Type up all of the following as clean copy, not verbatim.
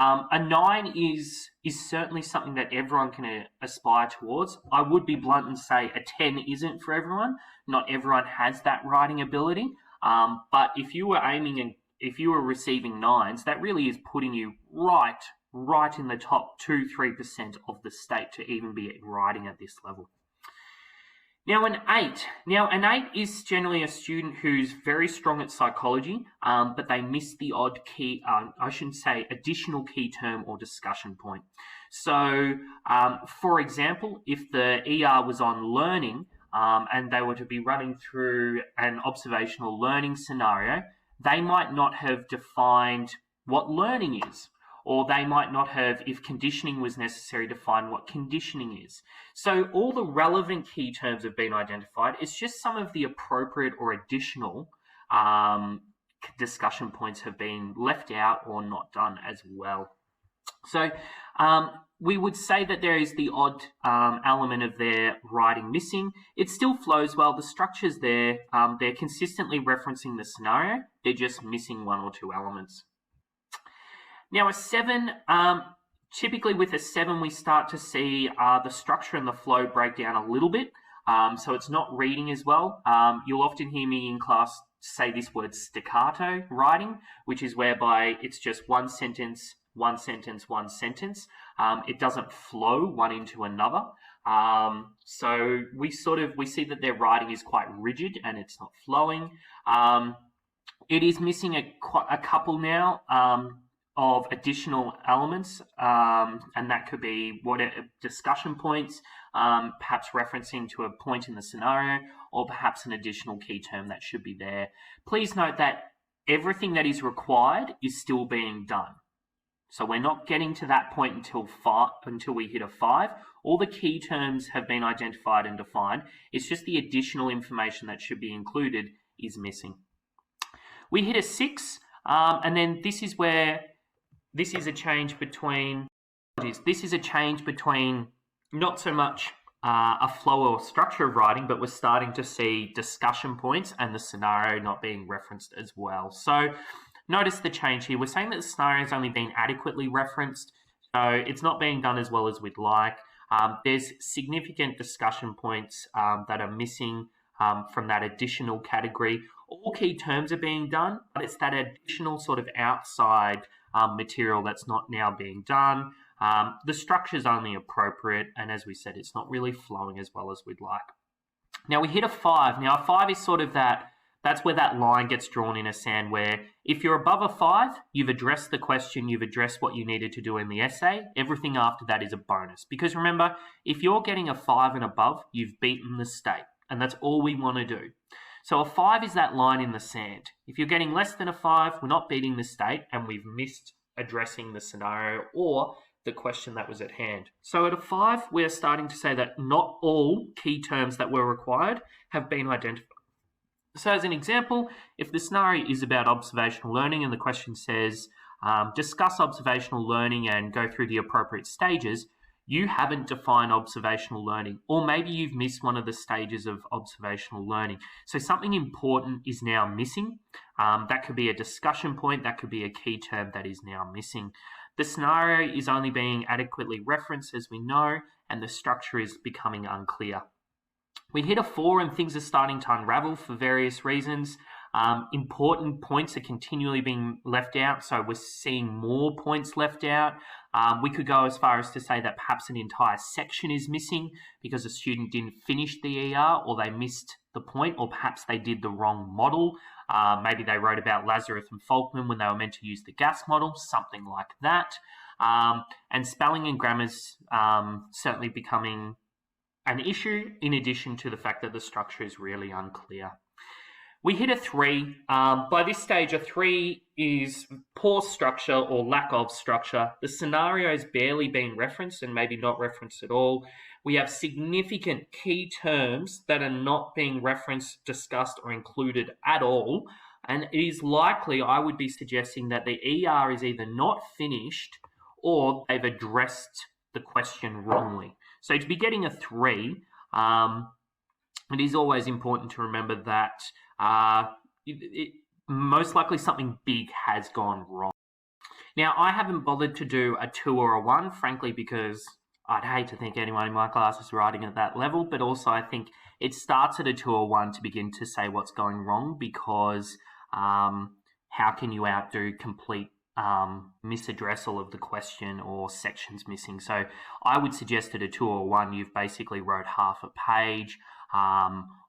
A 9 is certainly something that everyone can aspire towards. I would be blunt and say a 10 isn't for everyone. Not everyone has that writing ability. But if you were aiming and if you were receiving 9s, that really is putting you right in the top 2-3% of the state to even be writing at this level. Now, an 8 is generally a student who's very strong at psychology, but they miss the odd key, additional key term or discussion point. So, for example, if the ER was on learning and they were to be running through an observational learning scenario, they might not have defined what learning is. Or they might not have, if conditioning was necessary, define what conditioning is. So all the relevant key terms have been identified. It's just some of the appropriate or additional discussion points have been left out or not done as well. So we would say that there is the odd element of their writing missing. It still flows well. The structure's there. They're consistently referencing the scenario. They're just missing one or two elements. Now, a 7, typically with a 7, we start to see the structure and the flow break down a little bit. So it's not reading as well. You'll often hear me in class say this word staccato writing, which is whereby it's just one sentence, one sentence, one sentence. It doesn't flow one into another. So we see that their writing is quite rigid and it's not flowing. It is missing a couple now. Of additional elements, and that could be discussion points, perhaps referencing to a point in the scenario, or perhaps an additional key term that should be there. Please note that everything that is required is still being done. So we're not getting to that point until we hit a 5. All the key terms have been identified and defined. It's just the additional information that should be included is missing. We hit a 6, and then this is a change between not so much a flow or structure of writing, but we're starting to see discussion points and the scenario not being referenced as well. So notice the change here. We're saying that the scenario has only been adequately referenced, so it's not being done as well as we'd like. There's significant discussion points that are missing from that additional category. All key terms are being done, but it's that additional sort of outside material that's not now being done. The structure is only appropriate, and as we said, it's not really flowing as well as we'd like. Now we hit a 5. Now a 5 is sort of that's where that line gets drawn in a sand, where if you're above a 5, you've addressed the question, you've addressed what you needed to do in the essay. Everything after that is a bonus. Because remember, if you're getting a 5 and above, you've beaten the state, and that's all we want to do. So a 5 is that line in the sand. If you're getting less than a 5, we're not beating the state and we've missed addressing the scenario or the question that was at hand. So at a 5, we're starting to say that not all key terms that were required have been identified. So as an example, if the scenario is about observational learning and the question says, discuss observational learning and go through the appropriate stages, you haven't defined observational learning, or maybe you've missed one of the stages of observational learning. So something important is now missing. That could be a discussion point, that could be a key term that is now missing. The scenario is only being adequately referenced, as we know, and the structure is becoming unclear. We hit a 4 and things are starting to unravel for various reasons. Important points are continually being left out, so we're seeing more points left out. We could go as far as to say that perhaps an entire section is missing because a student didn't finish the ER, or they missed the point, or perhaps they did the wrong model. Maybe they wrote about Lazarus and Folkman when they were meant to use the gas model, something like that. And spelling and grammar's certainly becoming an issue, in addition to the fact that the structure is really unclear. We hit a 3. By this stage, a 3 is poor structure or lack of structure. The scenario is barely being referenced and maybe not referenced at all. We have significant key terms that are not being referenced, discussed, or included at all. And it is likely, I would be suggesting, that the ER is either not finished or they've addressed the question wrongly. So to be getting a 3, it is always important to remember that most likely something big has gone wrong. Now, I haven't bothered to do a 2 or a 1, frankly, because I'd hate to think anyone in my class is writing at that level, but also I think it starts at a 2 or 1 to begin to say what's going wrong, because how can you outdo complete misaddressal of the question or sections missing? So I would suggest at a 2 or 1, you've basically wrote half a page,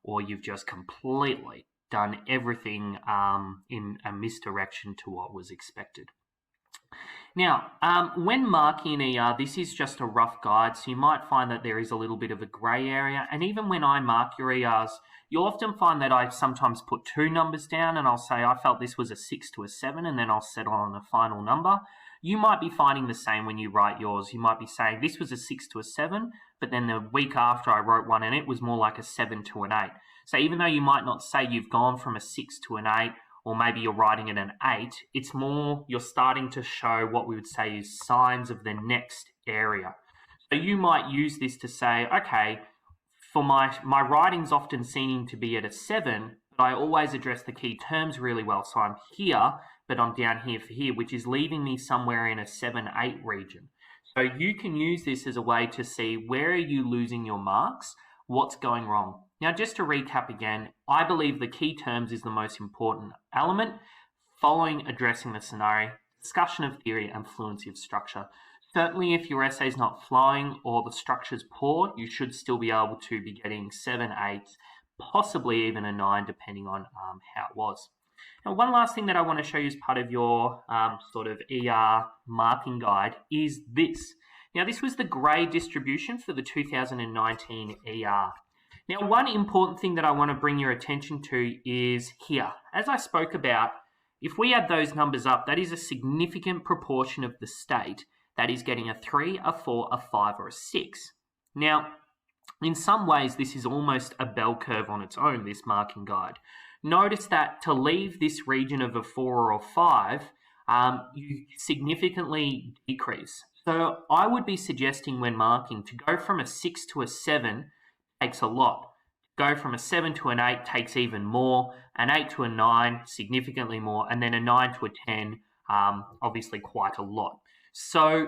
or you've just completely done everything in a misdirection to what was expected. Now, when marking an ER, this is just a rough guide, so you might find that there is a little bit of a grey area. And even when I mark your ERs, you'll often find that I sometimes put 2 numbers down and I'll say I felt this was a 6 to a 7, and then I'll settle on a final number. You might be finding the same when you write yours. You might be saying this was a 6 to a 7, but then the week after I wrote one and it was more like a 7 to an 8. So even though you might not say you've gone from a 6 to an 8, or maybe you're writing at an 8, it's more you're starting to show what we would say is signs of the next area. So you might use this to say, okay, for my writing's often seeming to be at a 7, but I always address the key terms really well. So I'm here, but I'm down here for here, which is leaving me somewhere in a 7-8 region. So you can use this as a way to see where are you losing your marks, what's going wrong. Now, just to recap again, I believe the key terms is the most important element, following addressing the scenario, discussion of theory, and fluency of structure. Certainly, if your essay is not flowing or the structure is poor, you should still be able to be getting 7, 8, possibly even a 9, depending on how it was. Now, one last thing that I want to show you as part of your sort of ER marking guide is this. Now, this was the grade distribution for the 2019 ER. Now, one important thing that I want to bring your attention to is here. As I spoke about, if we add those numbers up, that is a significant proportion of the state that is getting a 3, a 4, a 5, or a 6. Now, in some ways, this is almost a bell curve on its own, this marking guide. Notice that to leave this region of a 4 or a 5, you significantly decrease. So I would be suggesting when marking to go from a 6 to a 7 takes a lot. Go from a 7 to an 8 takes even more, an 8 to a 9 significantly more, and then a 9 to a 10 obviously quite a lot. So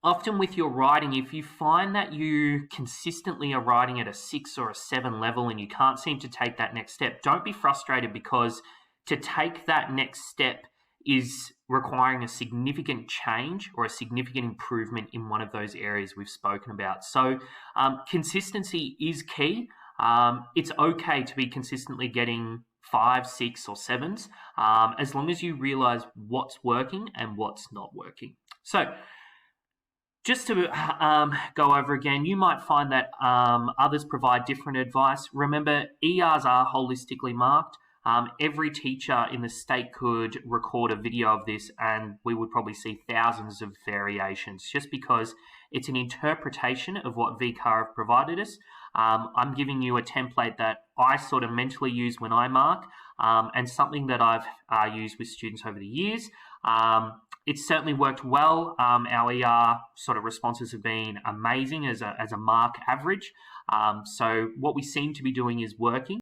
often with your writing, if you find that you consistently are writing at a 6 or a 7 level and you can't seem to take that next step, don't be frustrated, because to take that next step is requiring a significant change or a significant improvement in one of those areas we've spoken about. So consistency is key. It's okay to be consistently getting 5, 6, or 7s, as long as you realize what's working and what's not working. So just to go over again, you might find that others provide different advice. Remember, ERs are holistically marked. Every teacher in the state could record a video of this and we would probably see thousands of variations, just because it's an interpretation of what VCAR have provided us. I'm giving you a template that I sort of mentally use when I mark, and something that I've used with students over the years. It's certainly worked well. Our ER sort of responses have been amazing as a mark average. So what we seem to be doing is working.